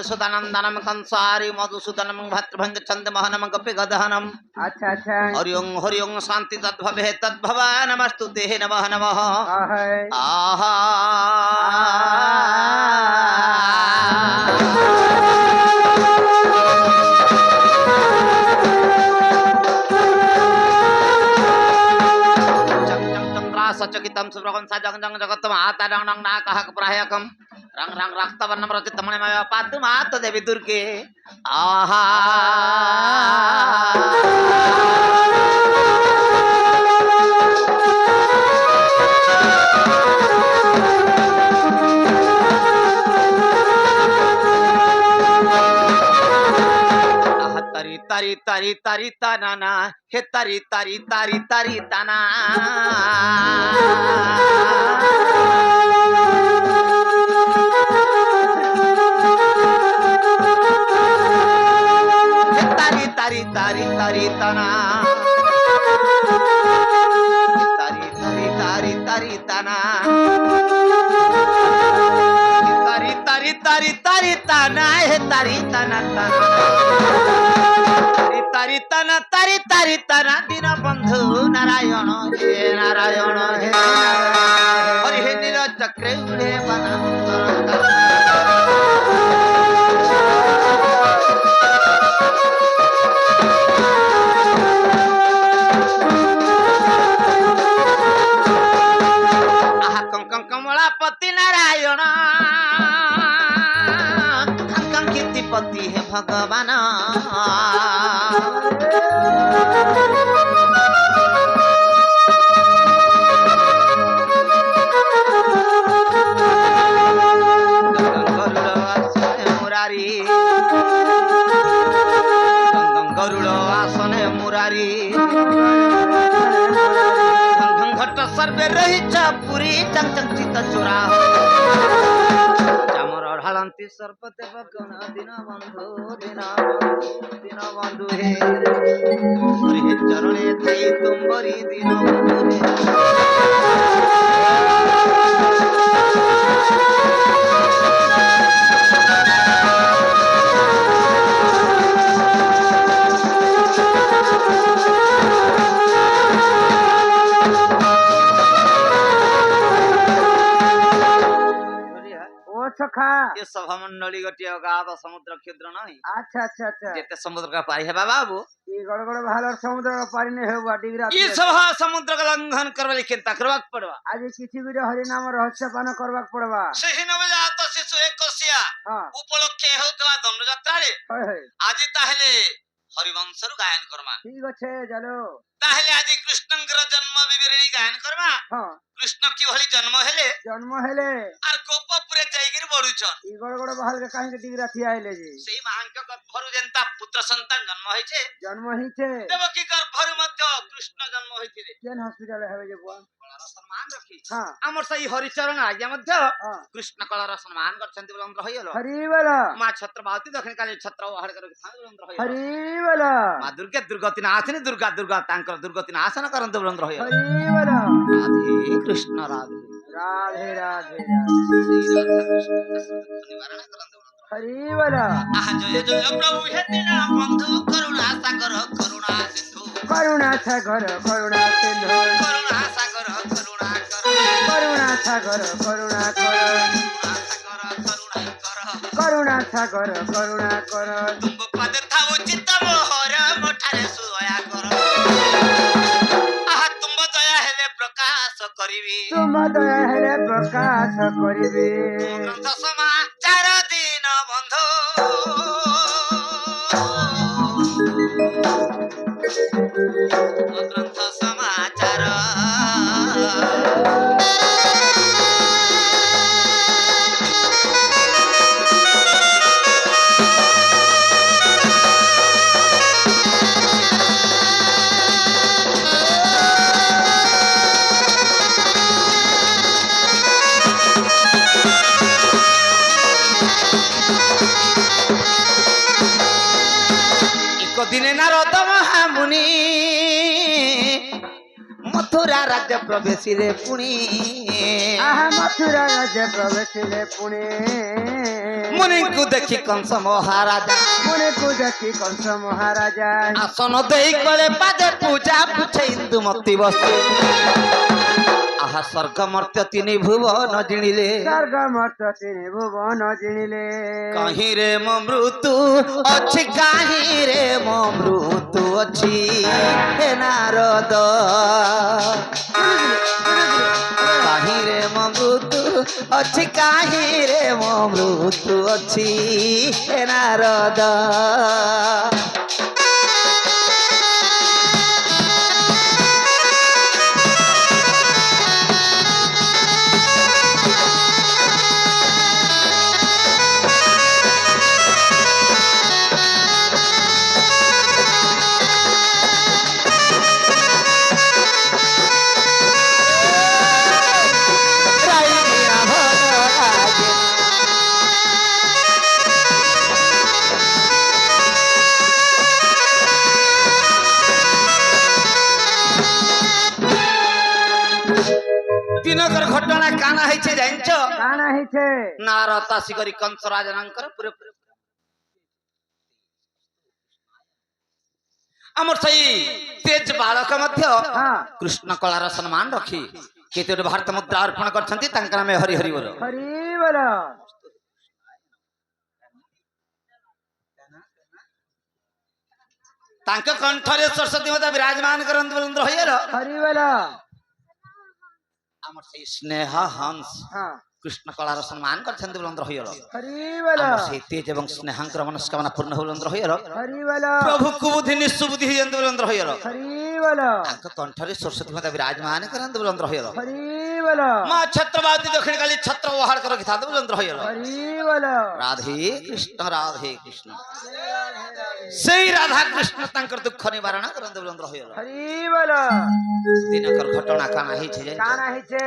सुदानंदनम कंसारी मधुसूदनम भद्रभंग चंद्रमोहनम कपिगदहनम। अच्छा अच्छा। हरि ओं शांति तद्भवे तद्भवा नमस्तुते नमः नमः। आहा सचकितम सुब्रकम सजंग जंग जगतम आता रंग रंग ना कहा प्रायकम रंग रंग रक्तवर्णम रचितमणिमय पातु मात देवी दुर्गे। आहा तारी तारी तारी तारी ताना हे तारी तारी तारी तारी ताना हे तारी तारी तारी तारी ताना तारी तारी तारी तारी ताना तारी तारी तारी तारी ताना हे तारी ताना ताना तारी ताना तारी तारी ताना दीन बंधु नारायण हे नारायण हे हरि हे नीर चक्रे उड़े बना आहा कंकं कमलापति नारायण कंकं कीर्तिपति हे भगवान। गरुड़ आसने मुरारी घट सर्वे रही पुरी चक चक चित चोरा चामर ढालती सर्पदेव गण दिन बंधु दिन बंधु हे चरणे थई तुम्बरी दिन बंधु ये सभा मंडली गोटे अगाध समुद्र क्षुद्र नहीं अच्छा अच्छा अच्छा जेते समुद्र का पारी है बाबू ये गड़गड़ भालर समुद्र का पारी नहीं होगा डिगरा ये सभा समुद्र का लंघन करवा लेकिन तकरवाक पड़वा आज किसी भी हरि नाम रहस्य पान करवाक पड़वा सही नवजात शिशु एकसिया हां उपलक्षे होतवा दंड जात्रारे होय होय आज ताहले हरिवंशर गायन करमा ठीक अच्छे चलो ताहले आज कृष्णंकर जन्म विवरणी गायन करमा हां कृष्ण की भली जन्म हेले आर गोपपुरे जाईगिर बडुछन ई गड़गड़ भाल के काहे के डिगरा थिया आइले जी सेही महांक गर्भरु जेंता पुत्र संतान जन्म होइछे देवकी गर्भरु मध्य कृष्ण जन्म होइथिले केन हॉस्पिटल हेबे जे बुआ सम्मान रखी हां हमर सही हरिचरण आज्ञा मध्य हां कृष्ण कलर सम्मान करछन्ति बोलम रहिलो हरि बोला मां छत्रबावती दक्षिण काली छत्र ओहाड़ कर थान बोलम रहिलो हरि बोला मां दुर्गा दुर्गति नाशनी दुर्गा दुर्गा तांकर दुर्गति नाशन करंत बोलम रहिलो हरि बोला राधे कृष्ण राधे राधे राधे हरि बोला जय जय प्रभु हेते ना बंधु करुणा सागर करुणा सिंधु करुणा सागर करुणा सिंधु करुणा सागर करुणा कर करुणा सागर करुणा कर करुणा सागर करुणा कर तुम पद थाओ चित्त मोहर मोठारे सुदया कर आहा तुम दया हेले प्रकाश करिवि तुम दया हेले प्रकाश करिवि ग्रंथ समाचार दिन बंधु ग्रंथ समाचार दिने नारद महामुनि मथुरा राज्य प्रवेशिले पुणी आहा मथुरा राज्य प्रवेशिले पुणे मुनि को देखी कंस महाराजा मुनि को देखी कंस महाराजा आसन देई कले पादे पूजा पूछे इंदुमती बसे आहा स्वर्ग मर्त्य तिनि भुवन जिणिले स्वर्ग मर्त्य तिनि भुवन जिणिले कहीं रे मो मृत्यु अछि कहीं रे मो मृत्यु अछि हे नारद कहीं रे मो मृत्यु अछि कहीं रे मो मृत्यु अछि हे नारद दिनकर घटना काना हैछे जानिछो काना हैछे नारद आसी करी कंस राजनंकर पूरे अमर सही तेज बालक मध्य कृष्ण कलार सम्मान रखी केते भारत मुद्रा अर्पण करछंती तांकर नामे हरि हरि बोल हरि बोल तांक कंठरे सरस्वती माता विराजमान करंत बोलंत रहिलो हरि बोल अमर सही स्नेह हंस कृष्ण कलार सम्मान करछंती बोलंत रहिलो हरि बोल अमर सही तेज एवं स्नेहांकर मनस्कामना पूर्ण बोलंत रहिलो हरि बोल प्रभु कुबुद्धि निसुबुद्धि हियंत बोलंत रहिलो हरि बोल तांक कंठरे सरस्वती माता विराजमान करंत बोलंत रहिलो हरि बोल मां छत्रबावती दक्षिण काली छत्र ओहाड़ कर रखिता बोलंत रहिलो हरि बोल राधे कृष्ण সেই রাধা কৃষ্ণ তাঙ্কর দুঃখ নিবারণ করতে বলন্দ হইল হরি বল দিনকর ঘটনা কানা হইছে যে কানা হইছে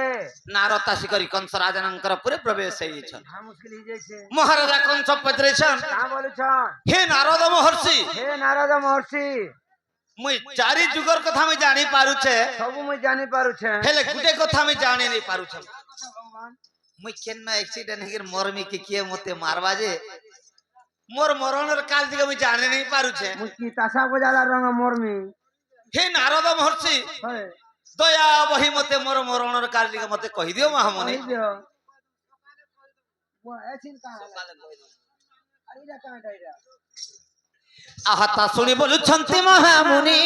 নারতাসি করি কংস রাজানঙ্কর পুরে প্রবেশ হইছে হা মুশকিল হই যাইছে মহারাজা কংস পত্রেছন কা বলছন হে নারদ মহর্ষি হে নারদ মহর্ষি মুই চারি যুগর কথা আমি জানি পারুছে ସବୁ মুই জানি পারুছে হেলে গুটে কথা আমি জানি নাই পারুছে মুই কেন এক্সিডেন্ট হেগির মরমি কি কিয়ে মতে মারবা যে মোর মরণের কাল দিকে আমি জানি নাই পারুছে মুই কি তাসা বজালা রঙ মরমি হে নারদ মহর্ষি হয় দয়া বহি মতে মোর মরণের কাল দিকে মতে কহি দিও মহামনি কই দিও এছিন কা আইরা কা ডাইরা আহা তা শুনি বলুছন্তি মহামুনি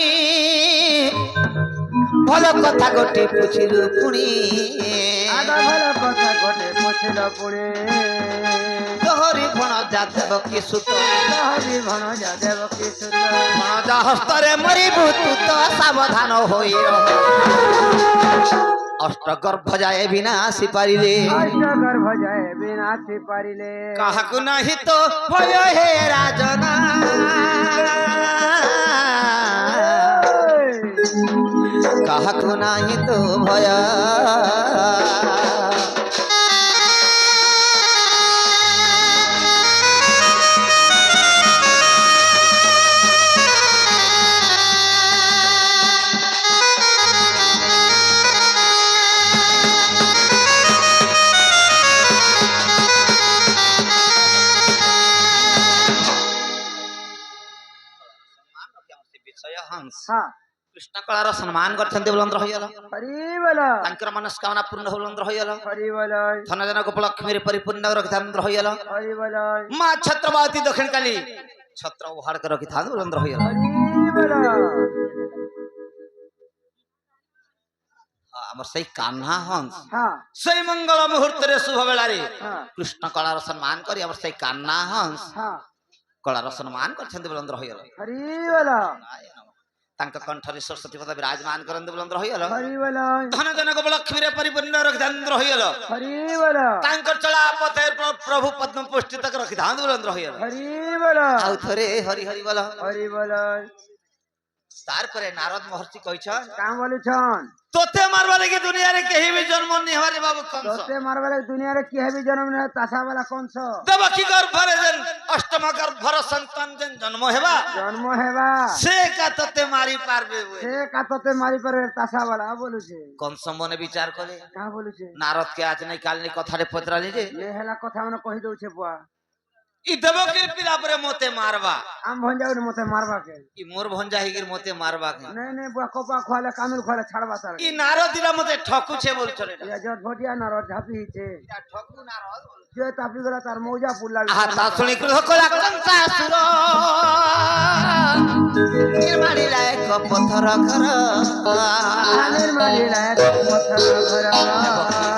ভাল কথা গোটে পুছিলু পুনি আদা ভাল কথা ঘটে পছিল পুরে তোহরি ভণ যাদেব কি সুত হরি ভণ যাদেব কি সুত ভণ যা হস্তরে মরিবু তু তো সাবধান হই রহ অষ্ট গর্ভ যায় বিনাশি পারিলে অষ্ট গর্ভ যায় বিনাশি পারিলে কাহাকু নাহি তো ভয় হে রাজনা কাহাকু নাহি তো ভয় हंस হ্যাঁ कृष्ण कलार सम्मान करछन्ते बुलंद रहियल হরি বল तांकर मनस्कामना पूर्ण बुलंद रहियल হরি বল धन जन गोपलक्ष्मी रे परिपूर्ण रखिथान रहियल হরি বল मां छत्रवती दक्षिण काली छत्र उहाड़ कर रखिथान बुलंद रहियल হরি বল हमर सही कान्हा हंस হ্যাঁ सही मंगल मुहूर्त रे शुभ बेला रे হ্যাঁ कृष्ण कलार सम्मान करी हमर सही कान्हा हंस হ্যাঁ कलार सम्मान करछन्ते बुलंद रहियल হরি বল तांक कंठरे सरस्वती पद विराजमान करन्ते बुलंद रहियल হরি বল धन जन गोपलक्ष्मी रे परिपूर्ण रखिथान रहियल হরি বল तांकर चला पथे प्रभु पद्म पुष्टि तक रखिथान बुलंद रहियल হরি বল आउ थरे हरि हरि बोल হরি বল तार परे नारद महर्षि कहिछन কা বলছন तोते मारबा लगी दुनिया रे केही भी जन्म नि हमारे बाबू कंस তোতে মারবালে দুনিয়ারে কি হেবি জন্ম নে তাসা वाला কোনছ देवकी गर्भ रे जन अष्टम गर्भ र संतान जन जन्म हेबा জন্ম হেবা से का तोते मारी पारबे वे সে কা তোতে মারি পারে তাসা वाला বলুছে कंस मने विचार करे কা বলুছে नारद के आज नहीं काल नहीं कथारे पतराली जे লে হেলা কথা মানে কহি দউছে বুয়া ई देवकी पिला परे मोते मारबा আম ভঞ্জাউরে মতে মারবা কে ई मोर भंजा हिगिर मोते मारबा के নাই নাই বুয়া কোপা খোয়ালে কামিল খোয়ালে ছাড়বা তার ई नारद दिला मोते ठकु छे बोल चले ইয়া জট ভটিয়া না রট ঝাপি হিছে ठकु नारद যে তাপি গলা তার মৌজা পুল্লা आहा ता सुनी क्रोध कला कंसासुर निर्माणी लायक पत्थर घर আনের মারি লায়ক মথর ঘর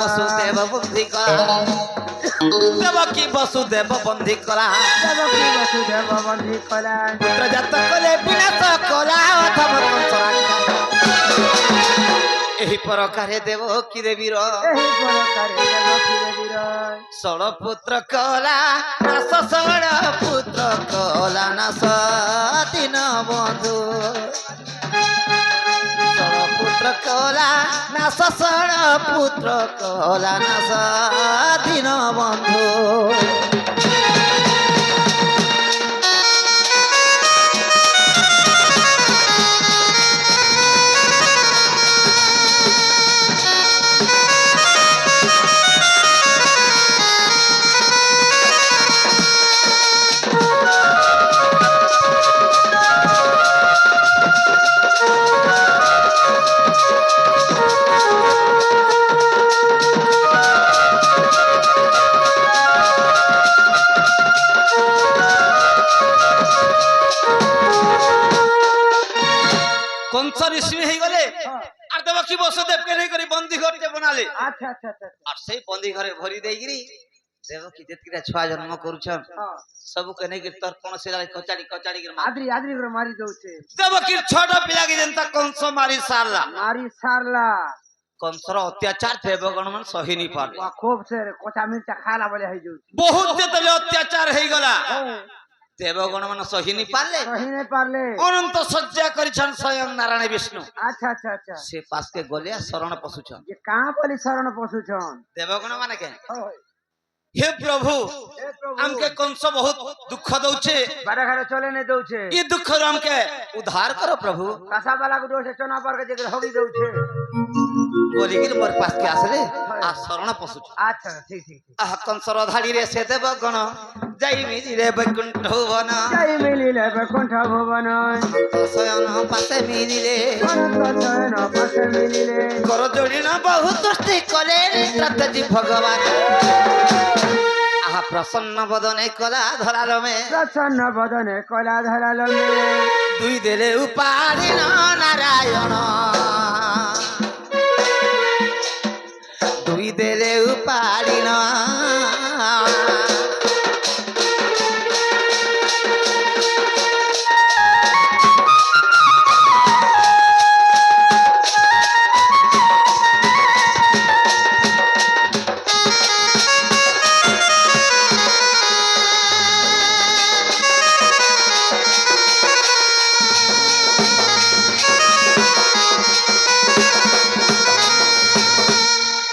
वसुदेव बुद्धि कला देवकी वसुदेव बंधी कला দেবকী বসুদেব বন্ধি কলা पुत्र जात कले विनाश कला अथम कंसराख्या एही प्रकारे देवकी देवीर এই প্রকারে দেবকী দেবীর षोल पुत्र कला नाश षोल पुत्र कला नाश तीन बंधु षोल पुत्र कला नाश षोल पुत्र कला नाश तीन बंधु कंस ऋषि हो गले আর দেবকী বসুদেব কে করি বন্দি ঘরতে বনালে আচ্ছা আচ্ছা আচ্ছা আর সেই বন্দি ঘরে ভরি দেইগিরি দেবকী যেতকিরা ছুয়া জন্ম করছন হ্যাঁ सबू के नहीं तर्पण से कचाड़ी कचाड़ी गिर আদ্রি আদ্রি করে মারি দউছে देवकी छोटा पिला की जनता कंस मारी सारला মারি সারলা कंसर अत्याचार देवगण मन सही नहीं पार খুব সে কচা মির্চা খালা বলে হই যাଉଛି बहुत जेतले अत्याचार हे गला দেবগণ মানে সহিনি পারলে সহি নাই পারলে অনন্ত শয্যা করিছন স্বয়ং নারায়ণ বিষ্ণু আচ্ছা আচ্ছা আচ্ছা সে পাশকে গলিয়া শরণ পশুছন যে কাঁ বলি শরণ পশুছন দেবগণ মানে কে হয়। হে প্রভু হে প্রভু আমকে কংস বহুত দুঃখ দউছে বাড়া ঘাড়ে চলে নে দউছে ই দুঃখ আমকে উদ্ধার করো প্রভু কাঁসা বালা গুলো সে চনা পারকে যে হবি দউছে বলিকির মোর পাশকে আসলে আ শরণ পশুছ আচ্ছা ঠিক ঠিক ঠিক আহ কংসর ধাড়ি রে সে দেবগণ যাই মিলিরে বৈকুণ্ঠ ভুবন যাই মিলিলে বৈকুণ্ঠ ভুবন শয়ন পাশে মিলিলে অনন্ত শয়ন পাশে মিলিলে কর জড়িন বহু তুষ্টি কলে ত্রাতাজি ভগবান আহা প্রসন্ন বদনে কলা ধরালমে প্রসন্ন বদনে কলা ধরালো দুই দেলে উপাড়িন নারায়ণ দুই দেলে উপাড়িন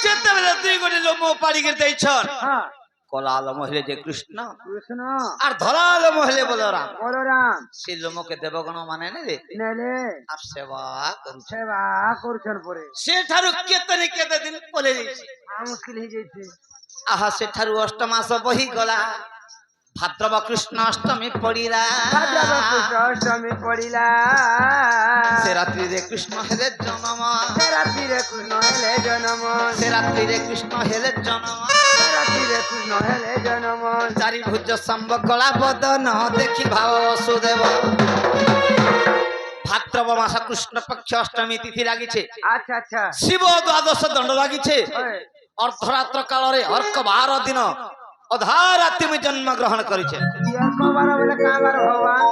যেତେବେଳେ দুই গোটি লোম পাড়িকে দিয়েছন হ্যাঁ কলাল মহিলে যে কৃষ্ণ কৃষ্ণ আর ধরাল মহিলে বলরাম বলরাম সেই লোমকে দেবগণ মানে নেলে নেলে আর সেবা করছে সেবা করছন পরে সেঠারু কেতে দিন বলে দিয়েছে মুশকিল হয়ে যাইছে আহা সেঠারু অষ্টমাস বহি গলা ভাদ্রব কৃষ্ণ অষ্টমী পড়িলা ভাদ্রব কৃষ্ণ অষ্টমী পড়িলা সে রাত্রিরে কৃষ্ণ হেলে জনম সে রাত্রিরে কৃষ্ণ হেলে জনম সে রাত্রিরে কৃষ্ণ হেলে জনম সে রাত্রিরে কৃষ্ণ হেলে জনম চারি ভুজ সম্ভ কলা বদন দেখি ভাব বসুদেব ভাদ্রব মাস কৃষ্ণ পক্ষ অষ্টমী তিথি লাগিছে আচ্ছা আচ্ছা শিব দ্বাদশ দণ্ড লাগিছে হয়। অর্ধরাত্র কাଳରେ অর্ক 12 দিন অধারাতি মু জন্ম গ্রহণ করিছে ইয়ার কবার বলে কাবার ভগবান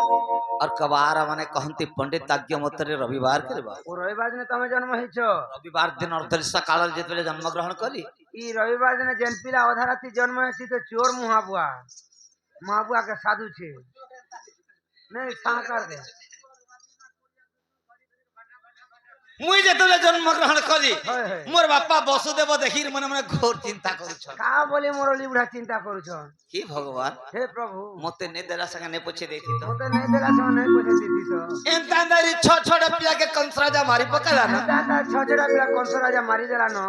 অর্ক 12 মানে কহନ୍ତି পণ্ডিত আজ্ঞ মତରେ রবিবার କରିବା ও রবিবার দিনে তুমি জন্ম হইছ রবিবার দিন অর্ধরিসা কাଳରେ যেତେବେଳେ জন্ম গ্রহণ কଲି ই রবিবার দিনে যেন পিলা অধারাতি জন্ম হয়েছি তো চোর মহাবুয়া মহাবুয়াকে সাধুছে নেই সাঁকার দে মুই যেତେବେଳେ জন্ম গ্রহণ কলি হয় হয় মোর বাপা বসুদেব দেখির মনে মনে ঘোর চিন্তা করুছ কা বলি মুরলি বুড়া চিন্তা করুছ কি ভগবান হে প্রভু মতে নে দেলা সঙ্গে নে পছে দেইতি তো মতে নেই দেলা সব নেই পয়সা দিতিস এন্তা দারি ছ ছোট পিলাকে কংস রাজা মারি পকালা না দাদা ছজরা পিলা কংস রাজা মারি দেলা ন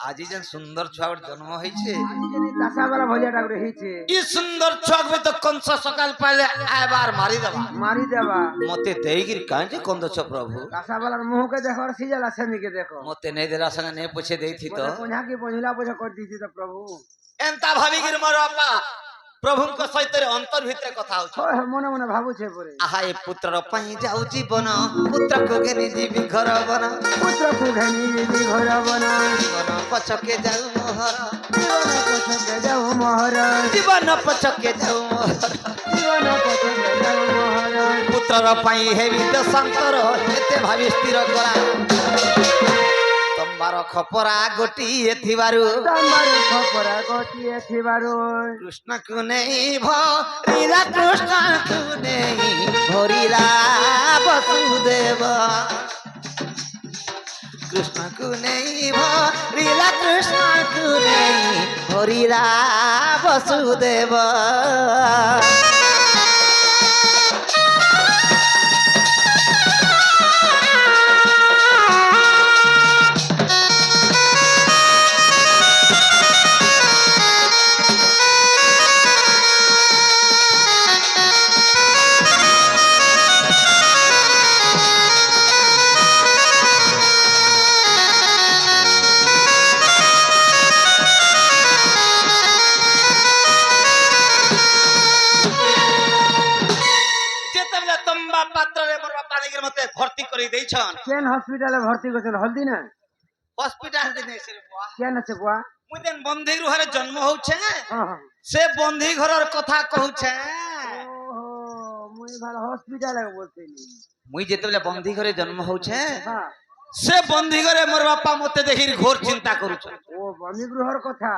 আজি যেন সুন্দর ছুয়া জন্ম হইছে আজি যেনি দাসা বালা ভলিয়াটা করে হইছে ই সুন্দর ছুয়াকে তো কংস সকাল পাইলে আবার মারি দেবা মারি দেবা মতে দেইগির কাঁচে কন্দছ প্রভু দাসা বালার মুহকে দেখো আর সিজালা সেমিকে দেখো মতে নে দেলা সঙ্গে নে পছে দেইতি তো পঞ্জা কি পঞ্জিলা পয়সা করে দিছি তো প্রভু এন্তা ভাবিগির মোর বাপা প্রভুଙ୍କ সহিত অন্তর ভিতরে কথা হচ্ছে হয় হয়, মনে মনে ভাবুছে পরে আহা এ পুত্রর পাই যাও জীবন পুত্রକୁ ঘেনি ଯିବି ଘର ବନ পুত্রକୁ ঘেনি দিদি ঘর বন জীবন পছকে যাও মোহর জীবন পছকে যাও মহর জীবন পছকে যাও মোহর জীবন পছকে যাও মহর পুত্রର ପାଇଁ ହେବି ଦେଶାନ୍ତର ଏତେ ଭାବି ସ୍ଥିର କରା ତମ୍ବାର ଖପରା ଗୋଟିଏ ଥିବାରୁ ତମର ଖପରା ଗୋଟିଏ ଥିବାରୁ କୃଷ୍ଣକୁ ନେଇ ଭରିଲା କୃଷ୍ଣକୁ ନେଇ ଭରିଲା ବସୁଦେବ କୃଷ୍ଣକୁ ନେଇ ଭରିଲା କୃଷ୍ଣକୁ ନେଇ ଭରିଲା ବସୁଦେବ যেତେବେଳେ ତମ୍ବା ପାତ୍ରରେ ମୋର ବାପା ନେଇକି ମତେ ଭର୍ତ୍ତି କରି ଦେଇଛନ୍ কেন হসপিটালে ভর্তি করছেন হলদি না হসপিটাল দিনে ସେ বুয়া কেন আছে বুয়া মুই দেন বন্ধি গৃহরে জন্ম হউছে হ্যাঁ হ্যাঁ সে বন্ধি ঘরর কথা কহুছে ওহো মুই ভালো হসপিটালে বলছিনি মুই যেতেবেলে বন্ধি ঘরে জন্ম হউছে হ্যাঁ সে বন্ধি ঘরে মোর বাপা মতে দেখির ঘোর চিন্তা করুছ ও বন্দি গৃহর কথা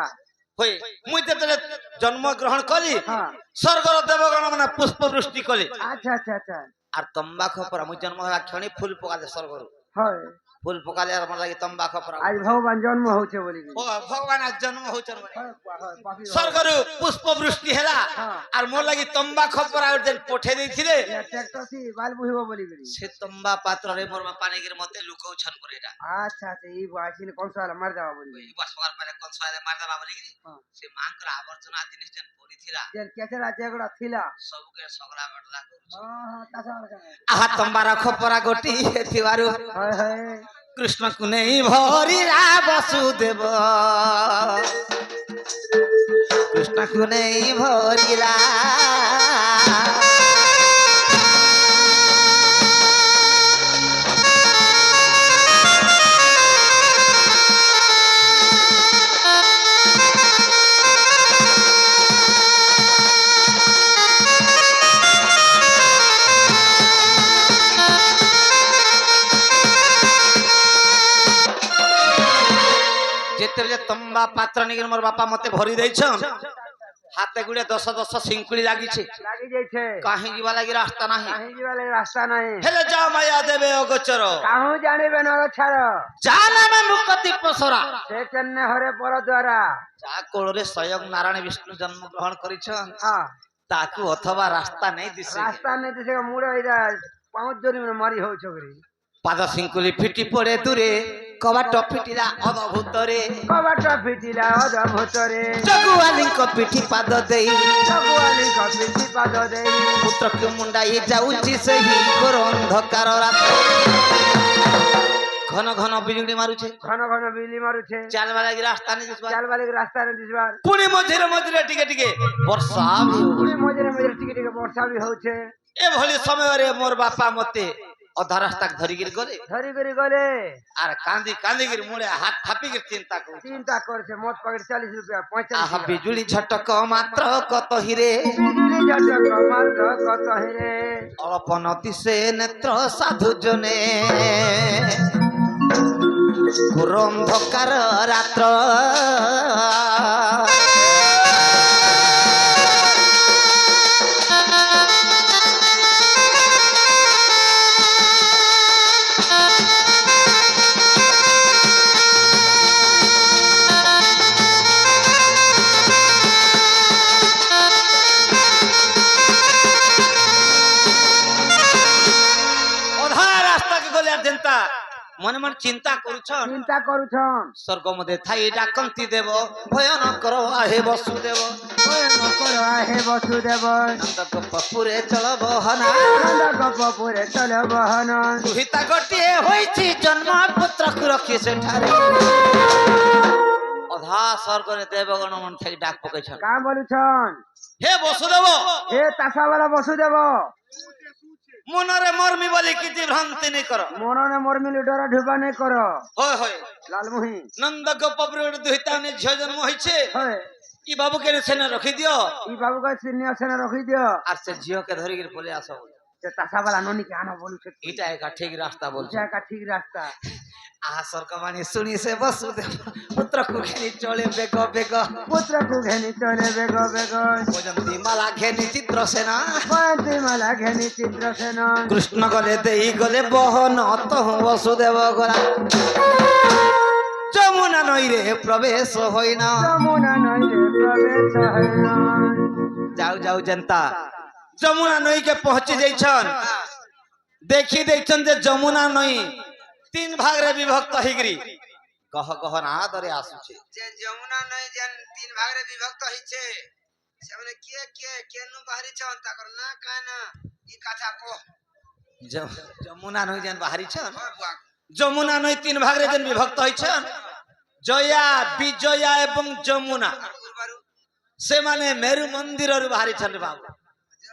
হই মুই যেতলে জন্মগ্রহণ কলি হ্যাঁ স্বর্গর দেবগণ মানে পুষ্প বৃষ্টি কলি আচ্ছা আচ্ছা আচ্ছা আর তম্বাখু পরা মুই জন্ম হওয়া ক্ষণি ফুল পকালে স্বর্গর হয় ফুল পকালে আর আমার লাগি তম্বাখু পরা আজ ভগবান জন্ম হচ্ছে বলি ভগবান আজ জন্ম হউছন হয় পাপি স্বর্গর পুষ্প বৃষ্টি হেলা হ্যাঁ আর মোর লাগি তম্বাখু পরা যেন পঠে দিছিলে ট্রাক্টর সি বাল বুঝিব বলি বলি সে তম্বা পাত্রে মোর বাপা নেগির মতে লুকৌছন করে এটা আচ্ছা আচ্ছা এই আসিলে কোন সাল মার দেওয়া বলি ওই বসবার পরে কোন সহায় মার দেবা বলি হ্যাঁ সে মাংকর আবর্জনা জিনিস যেন পড়িছিলা যে কেচরা যেগুলা ছিলা সবকে সগলা বটলা করছে হ্যাঁ হ্যাঁ তাছা আহা তম্বার খপরা গোটি হেতিবারু হয় হয় কৃষ্ণ কুনেই ভরিলা বসুদেব কৃষ্ণ কুনেই ভরিলা যেତେବେଳେ ତମ୍ବା ପାତ୍ର ନେଇକି ମୋର ବାପା ମତେ ଭରି ଦେଇଛନ୍ ହାତେ ଗୁଡେ 10 ଶିଙ୍କୁଳି ଲାଗିଛି লাগি যাইছে କାହିଁ ଯିବା ଲାଗି ରାସ୍ତା ନାହିଁ কাহি ଯିବାলে রাস্তা নাই ହେଲେ ଯା ମାୟା ଦେବେ ଅଗୋଚର কাহু জানিবে না ছাড় ଯା ନାମେ ମୁକତି ପସରା সে চেন্নে হরে পর দ্বারা ଯା କୋଳରେ ସ୍ୱୟଂ ନାରାୟଣ ବିଷ୍ଣୁ ଜନ୍ମ ଗ୍ରହଣ କରିଛନ୍ হ্যাঁ ତାକୁ ଅଥବା ରାସ୍ତା ନେଇ ଦିଶେ রাস্তা নেই সে মুড়ে এরা পাঁচ জনি মারি হউছ করে ପାଦ ଶିଙ୍କୁଳି ଫିଟି ପଡେ ଦୂରେ କବାଟ ଫିଟିଲା ଅଦଭୁତରେ কবাট ফিটিলা অদভূতরে ଜଗୁଆଲିଙ୍କ ପିଠି ପାଦ ଦେଇ সগুয়ালি কপিটি পাদ দেই ପୁତ୍ରକୁ ମୁଣ୍ଡାଇ ଯାଉଛି ସେହି ଘୋର ଅନ୍ଧକାର ରାତ ଘନ ଘନ ବିଜୁଳି ମାରୁଛେ ঘন ঘন বিজলি মারুছে ଚାଲବା ଲାଗି ରାସ୍ତା ନେଇ ଦିଶବା চালবালি রাস্তা নেই দিসবার ପୁଣି ମଝିରେ ମଝିରେ ଟିକେ ଟିକେ ବର୍ଷା ବି ହଉଛି। পুরি মজরে মজরে টিকে টিকে বর্ষা বি হচ্ছে এভଳି ସମୟରେ ମୋର ବାପା ମତେ ଅଧା ରାସ୍ତା ଧରିକିରି ଗଲେ ধরি করে গলে আর কান্দি কান্দিକିରି ମୁଳେ ହାତ ଥାପିକିରି চিন্তা କରୁଛି চিন্তা করছে মোট পকেট 40 রুপিয়া 45 আহা বিজুଳି ঝটক মাত্র কত হিরে বিজুলি ঝটক মাত্র কত হিরে অল্প নদিশে নেত্র সাধু জনে ঘোর অন্ধকার রাত্র অধা রাস্তাকে গলে আর জেন্তা মনে মনে চিন্তা করছন চিন্তা করুছন স্বর্গ মধ্যে থাই ডাকন্তি দেব ভয়ানকর আহে বসুদেব ওই নকর আহে বসুদেব নন্দ পপুরে চল বহনা নন্দ গপপুরে চল বহন দুহিতা গোটিয়ে হয়েছি জন্ম পুত্রକୁ রক্ষি সেঠারে অধা স্বর্গরে দেবগণ মন থেকে ডাক পকাইছন কা বলুছন হে বসুদেব এ তাসাওয়ালা বসুদেব মনরে মর্মি বলি কিছু ভ্রান্তি নি কর মননে মরমিলি ডরা ঢুবা নেই কর হয় হয় লালমুহি নন্দ গোপপুরে দুহিতা ঝিও জন্ম হয়েছে হয় ই বাবু কে সেনে রখি দিও ই বাবুকে সিনিয়সনে রখি দিও আর সে ঝিওকে ধরিকিরি পলে আস সে তাসাওয়ালা ননিকে আনো বলুছে এটা একা ঠিক রাস্তা বলছে জায়গা ঠিক রাস্তা আহা সরকমানি শুনি সে বসুদেব পুত্রକୁ ঘেনি চলে বেগ বেগ পুত্রকু ঘেনি চলে বেগ বেগ বজন্তি মালা ঘেনি চিত্র সেনা পয়ন্তি মালা ঘেনি চিত্রসেন কৃষ্ণ গলে দেই গলে বহন তহ বসুদেব গলা যমুনা নইরে প্রবেশ হইনা যমুনা নইরে প্রবেশ হইল যাও যাও জনতা যমুনা নইকে পৌঁছে যাইছন দেখি দেখছন যে যমুনা নই তিন ভাগরে বিভক্ত হইগরি কহ কহ না ধরে আসুছে যে যমুনা নই যেন তিন ভাগে বিভক্ত হইছে সেমানে কে কে কেনু বাহারিছন তাকর না কানা ই কথা কো যমুনা নই যেন বাহারিছন যমুনা নই তিন ভাগরে যেন বিভক্ত হইছন জয়া বিজয়া এবং যমুনা সেমানে মেরু মন্দিরରୁ বাহারিছন রে বাবু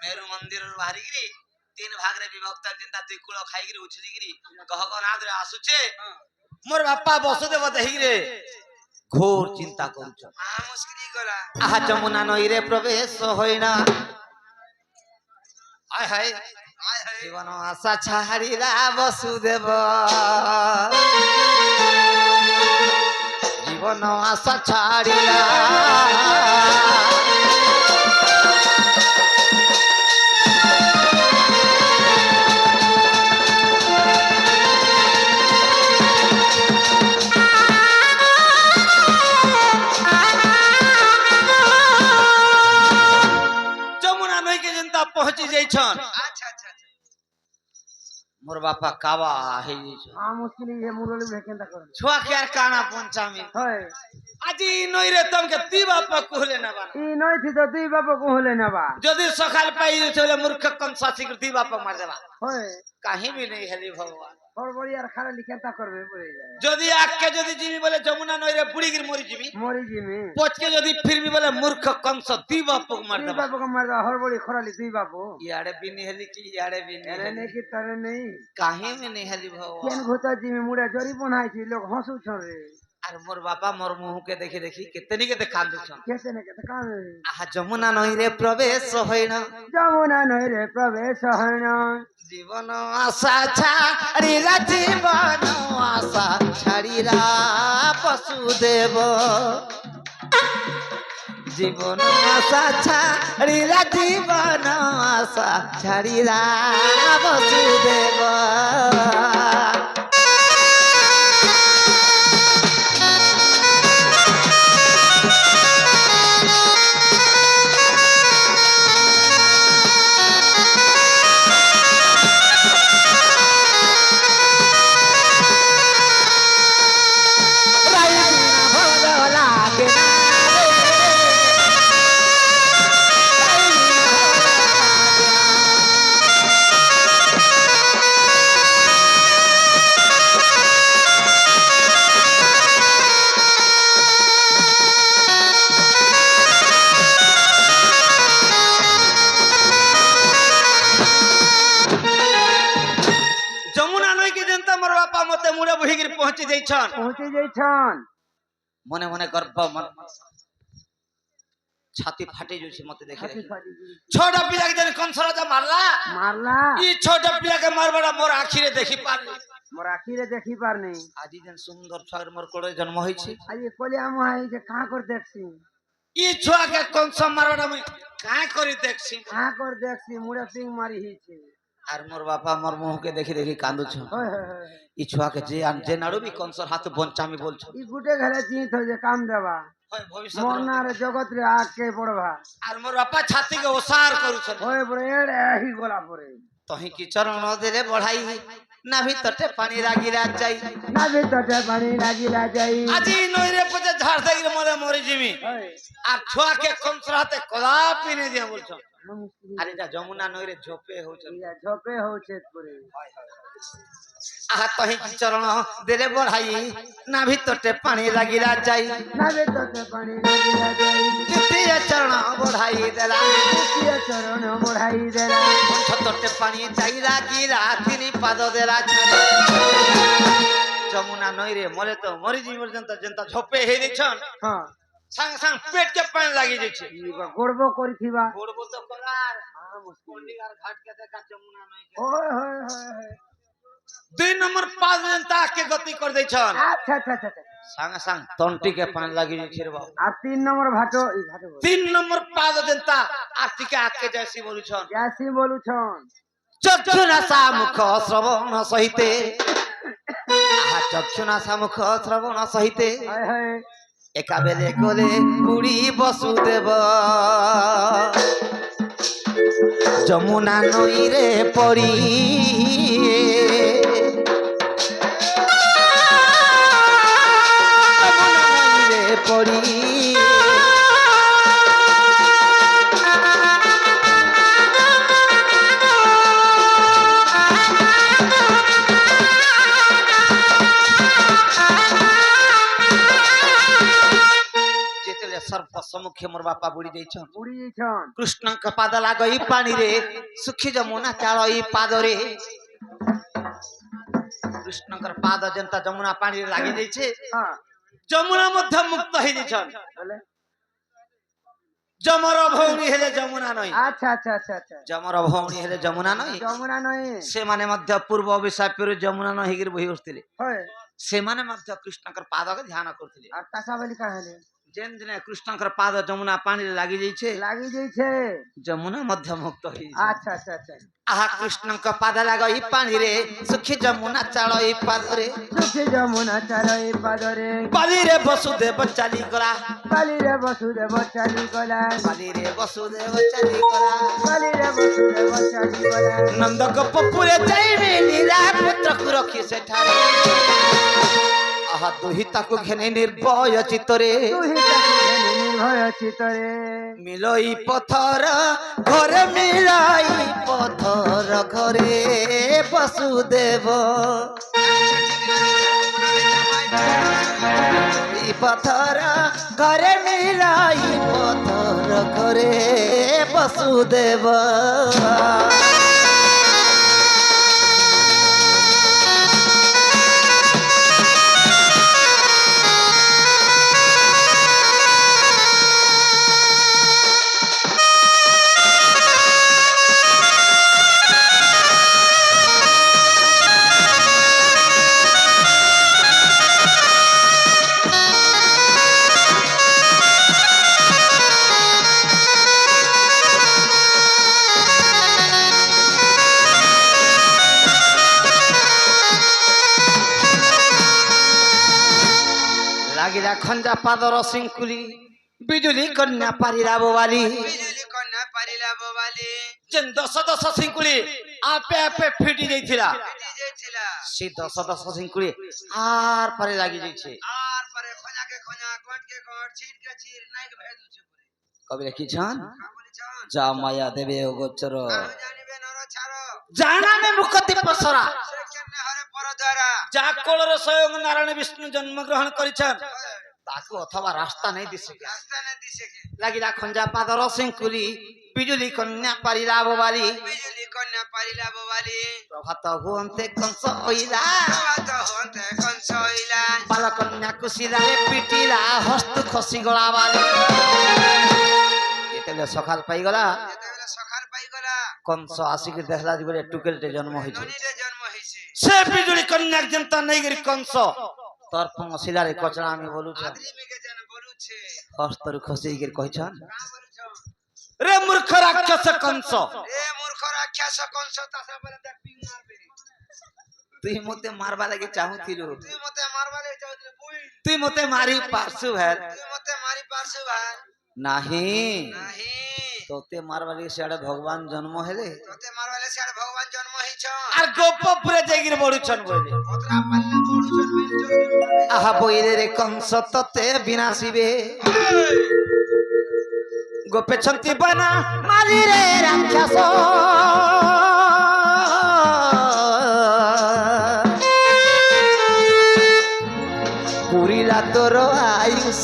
মেরু মন্দিরରୁ বাহারিগিরি তিন ভাগরে বিভক্ত চিন্তা দুই কূଳ খাইগিরি উছলিগিরি কহ কহ না ধরে আসুছে মোর বাপা বসুদেব দেখিরে ঘোর চিন্তা করছ মুশকিল গলা আহা যমুনা নইরে প্রবেশ হইনা আয় হায় জীবন আশা ছাড়িলা বসুদেব জীবন আশা ছাড়িলা যমুনা নইকে যেনতা পৌঁছি যাইছন আচ্ছা আচ্ছা আচ্ছা মোর বাপা কাবা হয়ে যাইছ মুশকিল ये मुरली भेकेंदा कर ছুয়া কে আর কানা পঞ্চামি হয় আজি নইরে তমকে তি বাপা কুহলে না বানা ই নই থি তো দুই বাপ কহলে নেবা যদি সকাল পাই চলে মূর্খ কম শাসি তি বাপা মার দেবা হয় কাহি भी नहीं हेली भगवान বড়বড়ি আর খারা লিখেন্তা করবে পড়ে যায় যদি আজকে যদি জিমি বলে যমুনা নইরে বুড়ি গির মরি জিমি মরি জিমি পচকে যদি ফিরবি বলে মূর্খ কংস তি বাপক মার দুই দেবা বাপ মার দাও হরবড়ি খরালি দুই বাপ ইয়াড়ে भी नहीं हेली की ইয়াড়ে भी नहीं এরে हेली নেকি তারে নেই কাহি भी नहीं हेली কেন भगवान ঘুতা জিমি মুড়ে জরি বনাইছি লোক হসু ছরে আর মোর বাপা মোর মুহকে দেখি দেখি কেতনি কেতে কান্দুছন কেতে নে কেতে কান আহা যমুনা নইরে প্রবেশ হইনা যমুনা নই রে প্রবেশ হইন জীবন আশা ছাড়িরা জীবন আশা ছাড়িরা বসুদেব জীবন আশা ছাড়িরা জীবন আশা ছাড়িরা বসুদেব যমুনা নইকে যেনতা মোর বাপা মতে মুড়ে বহিগির পৌঁছে যাইছন পৌঁছে যাইছন মনে মনে গর্ব মন ছাতি ফাটে যাচ্ছে মতে দেখে হাতি দেখি ফাটি ছোট পিলাকে যেন কংস রাজা মারলা মারলা ই ছোট পিলাকে মারবাটা মোর আখিরে দেখি পারলি মোর আখিরে দেখি পারনি আজি যেন সুন্দর ছয়ের মোর কোলে জন্ম হয়েছে আজ কলি আমু হাই যে কাঁ কর দেখছি ই ছুয়াকে কংস মারবাটা মুই কাই করি দেখছি কাঁ কর দেখছি মুড়ে সিং মারি হিছে আর মোর বাপা মোর মুহকে দেখি দেখি কান্দুছ হয় হয় হয় ই ছুয়াকে যে নাড়বি কংসর হাতে বঞ্চামি বলছ ই গুটে ঘরে চিত হয় যে কাম দেবা হয় ভবিষ্যৎ মরনার জগৎ রে আকে পড়বা আর মোর বাপা ছাতিকে ওসার করুছ হয় পরে এড়ে হি গোলা পরে তহি কি চরণ দিলে বড়াই না ভিতরতে পানি রাগিরা যাই না ভিতরে পানি লাগিলা যাই আজি নইরে পচে ঝাড় থেকে মরে মরে জিমি হয় আর ছুয়াকে কংসর হাতে কদাপি নে দিয়া বলছ মুশকিল আর এটা যমুনা নইরে ঝোপে হচ্ছে ইয়া ঝপে হচ্ছে পরে আহা তহি কি চরণ দিলে বড়াই না ভিতরতে পানি লাগিরা যাই না ভিতরে পানি লাগিলা যাই তৃতীয় চরণ বড়াই দেলা তৃতীয় চরণ মোড়াই দেলা ছতরতে পানি চাই লাগিরা তিনি পাদ দেলা ছাড়ে যমুনা নইরে মরে তো মরি জি পর্যন্ত যেনতা ঝোপে হয়ে দিছন হ্যাঁ সাং সাং পেটকে পানি লাগি যাচ্ছে ইবা গড়ব করিথিবা গড়ব তো করার পন্ডিগার ঘাটকে দেখা যমুনা নইকে হয় হয় হয় হয় 2 নম্বর পাঁচ যেনতা কে গতি করে দিছন আচ্ছা আচ্ছা আচ্ছা আচ্ছা। সাং সাং তন্টিকে পানি লাগি যাচ্ছে রে বাবু আর 3 নম্বর ভাটো এই ভাটো 3 নম্বর পাঁচ যেনতা আটিকে আকে যাইছি বলছন যাসি বলুছন চক্ষুনাসা মুখ শ্রবণ সহিতে আহা চক্ষুনাসা মুখ শ্রবণ সহিতে হয় হয় একাবেলে কোলে বুড়ি বসুদেব যমুনা নইরে পড়ি যমুনা নইরে পড়ি যেতেলে সর্ব সম্মুখে মোর বাপা বুড়ি যাইছন বুড়ি যাইছন কৃষ্ণଙ୍କ ପାଦ ଲାଗ ଏଇ ପାଣିରେ ଶୁଖି ଯମୁନା ଚାଳ ଏଇ ପାଦରେ କୃଷ୍ଣଙ୍କର ପାଦ ଯେନ୍ତା ଯମୁନା ପାଣିରେ ଲାଗି ଯାଇଛେ হ্যাঁ ଯମୁନା ମଧ୍ୟ ମୁକ୍ତ ହେଇଯାଇଛନ୍ বলে ଯମର ଭଉଣୀ ହେଲେ ଯମୁନା ନଈ আচ্ছা আচ্ছা আচ্ছা আচ্ছা ଯମର ଭଉଣୀ ହେଲେ ଯମୁନା ନଈ যমুনা নয় ସେମାନେ ମଧ୍ୟ ପୂର୍ବ ଅଭିଶାପରୁ ଯମୁନା ନଈ ହେଇକିରି ବହି ବସିଥିଲେ হয় ସେମାନେ ମଧ୍ୟ କୃଷ୍ଣଙ୍କର ପାଦକୁ ଧ୍ୟାନ କରୁଥିଲେ আর তাসা বলি কাহলে ଯେନ୍ ଦିନେ କୃଷ୍ଣଙ୍କର ପାଦ ଯମୁନା ପାଣିରେ ଲାଗି ଯାଇଛେ লাগি যাইছে ଯମୁନା ମଧ୍ୟ ମୁକ୍ତ ହେଇଯାଇଛି আচ্ছা আচ্ছা আচ্ছা ଆହା କୃଷ୍ଣଙ୍କ ପାଦ ଲାଗ ଏଇ ପାଣିରେ ସୁଖୀ ଯମୁନା ଚାଳ ଏଇ ପାଦରେ সুখী যমুনা চালো এই পাদরে ବାଲିରେ ବସୁଦେବ ଚାଲିଗଲା বালিরে বসুদেব চালি গলা ବାଲିରେ ବସୁଦେବ ଚାଲିଗଲା বালিরে বসুদেব চালি গলা ନନ୍ଦଙ୍କ ପପୁରେ ଯାଇବେ ଲୀଳା ପୁତ୍ରକୁ ରଖି ସେଠାରେ ଆହା ଦୁହି ତାକୁ ଘେନି ନିର୍ଭୟ ଚିତ୍ତରେ তুহি তাকে ঘেনে নির্ভয় চিতরে ମିଳଇ ପଥର ଘରେ ମିଳଇ ପଥର ଘରେ ବସୁଦେବ এই পথର ঘরে মিলাই পথর ঘরে বসুদেব লাগিলা খঞ্জা পাদর শৃঙ্কুলি বিজুলি কন্যা পারিলা বোবালি বিজুলি কন্যা পারিলা বোবালি যেন দশ দশ শৃঙ্কুলি আপে আপে ফিটি যাইছিলা ফিটি যাইছিলা সেই দশ দশ শৃঙ্কুলি আর পারে লাগি যাইছে আর পরে খোঁজাকে খোঁজা গটকে গট ছিটকে ছিট নাইকে ভেদুছে পরে কবি লিখিছন কা বলিছন যা মায়া দেবে ও গোচর জানিবে নর ছাড় জানামে মুখতি পসরা সে কেমনে হরে পর দ্বারা যা কোলরে স্বয়ং নারায়ণ বিষ্ণু জন্মগ্রহণ করেছেন তাকে অথবা রাস্তা নেই দিছে রাস্তা না দিছে কে লাগিলা খঞ্জা পাদর শৃঙ্কুলি বিজুলি কন্যা পারিলা বোবালি বিজুলি কন্যা পারিলা বোবালি প্রভাত হুয়ন্তে কংস হইলা প্রভাত হন্তে কংস হইলা বালকন্যা কুশিলারে পিটিলা হস্ত খসি গলা বালি যেতেলে সকাল পাইগলা যেতেবেলে সকাল পাইগলা কংস আসিকি দেখলা যে বলে টুকেলটে জন্ম হয়েছে ননিরে জন্ম হইছে সে বিজুলি কন্যা একজন তার নেই গেরি কংস তোর শিলারে কচড়া আমি বলুছে আদরি মিকে জান বলুছে হস্তর খসি গিয়ে কইছন কা বলছন রে মূর্খ রাক্ষস কংস এ মূর্খ রাক্ষস কংস তাসা বলে দেখ পিং মারবে তুই মতে মারবা লাগি চাহুছিলু তুই মতে মারবালে চাউছিলে বুই তুই মতে মারি পারছু ভের তুই মতে মারি পারছু ভাই নাহি নাহি তোতে মারবা লাগি সেটা ভগবান জন্ম হেলে তোতে মারবালে সিয়ার ভগবান জন্ম হইছ আর গোপপুরে যাইগির বড়ুছন বলে কতরা পাল্লা বড়ুছন মিলছ আহা বইরে রে কংস তোতে বিনাশিবে গোপে ছন্তি বানা মারি রে রাক্ষস পুরিলা তোর আয়ুষ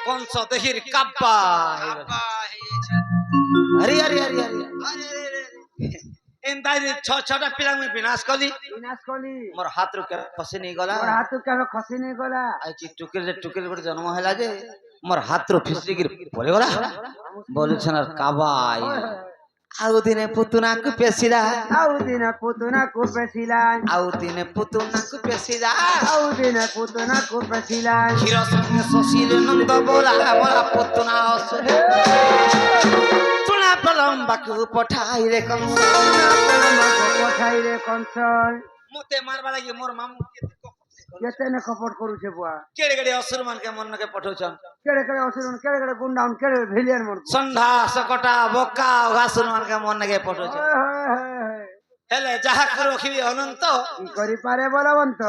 কংস দেখির কাব্বা আব্বা হইছে আরে আরে আরে আরে আরে রে এন্দাই ছটা পিলা মুই বিনাশ কলি বিনাশ কলি মোর হাত রুকে খসি নেই গলা মোর হাত কেবে খসি নে গলা আইছি টুকেল করে জন্ম হেলা যে মোর হাত রু ফিসলি গির পড়ে গলা বলছেন আর কাবাই আউ দিনে পুতুনাকু পেছিলা আউ দিনা পুতুনা কুপেছিলান আউ দিনে পুতুনাকু পেছিলা আউ দিনা পুতুনা কুপেছিলান ক্ষীর সঙ্গে শশীল নন্দ বলা মোরা পুতুনা অসুরে তুলা প্রলম্বাকু পঠাই রে কংস কোথায় রে কনসল মতে মারবা লাগি মোর মামু কেতে নে কপট করুছে বুয়া কেড়ে কেড়ে অসুর মানকে মনকে পঠাউছন কেড়ে কেড়ে অসুরন কেড়ে কেড়ে গুন্ডাউন কেড়ে ভিলিয়ান মন সন্ধ্যা সকটা বকা অসুর মানকে মনকে পঠাউছন হেলে যাহা রখিবি অনন্ত কি করি পারে বলবন্ত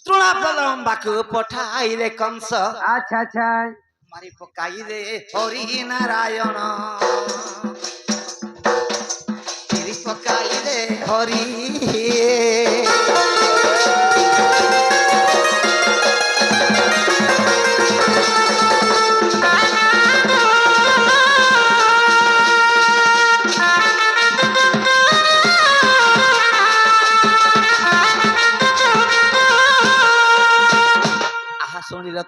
তৃণা প্রলম্বাকু পঠাই রে কংস আচ্ছা আচ্ছা মারি পকাই রে হরি নারায়ণ মারি পকাই রে হরি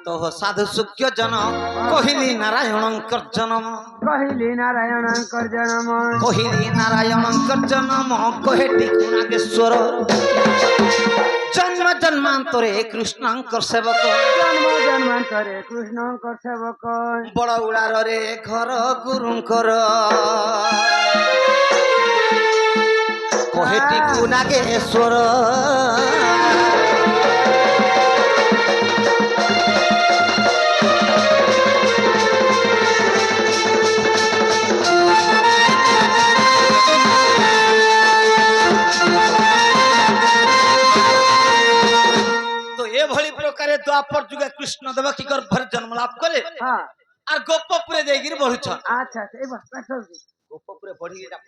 তো সাধু সুখ্য জন কহিলি নারায়ণঙ্কর জনম কহিলি নারায়ণঙ্কর জনম কহিলি নারায়ণঙ্কর জনম কহেটি নাগেশ্বর জন্ম জন্মান্তরে কৃষ্ণঙ্কর সেবক জন্ম জন্মান্তরে কৃষ্ণঙ্কর সেবক বড় উড়ারে ঘর গুরুঙ্কর কহেটি নাগেশ্বর এভଳି প্রকারে দ্বাপর যুগে কৃষ্ণ দেবকী গর্ভরে জন্ম লাভ করে হ্যাঁ আর গোপপুরে দেখির বঢ়ুছন আচ্ছা আচ্ছা এবার গোপপুরে বঢ়ি এটা